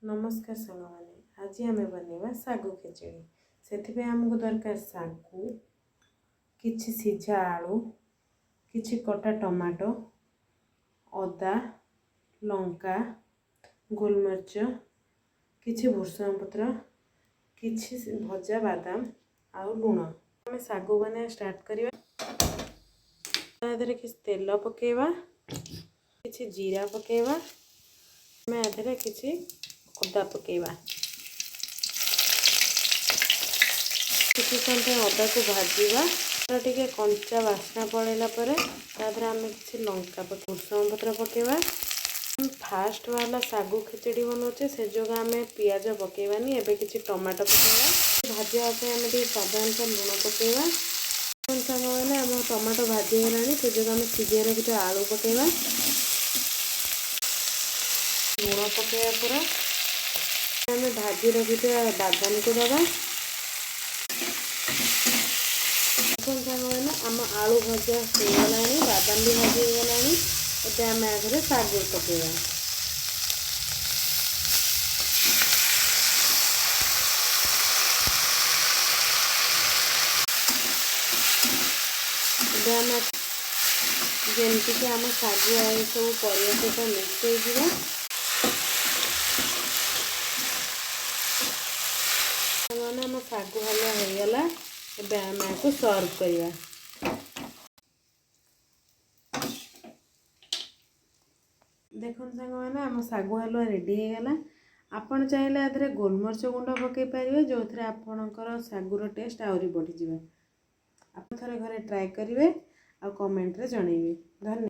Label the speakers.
Speaker 1: नमस्कार सांग मैंने आज आम बनवा सागु खिचड़ी से आमको दरकार सागु किछि सिझा आलू किछि कटा टमाटो अदा लंका गोलमरीच किछि भुर्संग पत्र किछि भजा बादाम आउ लुण आम सागु बना स्टार्ट करवा कि तेल पकेवा किछि जीरा पकेवा किछि अदा पकेवा किसी समय अदा को भाजवा टे कंचा बास्ना पड़ेला आम किसी लंका भुर्संग पत्र पकेवा फास्ट वाला सागु खिचड़ी बनाऊे से जो आम पियाज पकेवानी एबे किसी टमाटो पकेवा भाजापे आम स्वाद अनुसार लुण पकेवा मैंने आम टमाटो भाजीगला से जो आम सीझे रखी आलू पकेवा लुण पकेवा पूरा आम भाजी रखी बादाम को दबा मैंने आम आलू भजा होगला बादाम भी भाजी होगला एवं आम आगे सागु पकेवा जमीक आम सागु आ सब परिया सहित मिक्स हो आम सागु हलुआ होगला एबे आम आपको सर्व करवा देखो सांग मैंने आम सागु हलुआ रेडी होगला आपण चाहिए आधे गोलमरीच गुंड पकई पारे जो थे आपणकर सागुर टेस्ट आहरी बढ़ी आप थे घरे ट्राए करेंगे आ कमेंट रे जनइबे। धन्यवाद।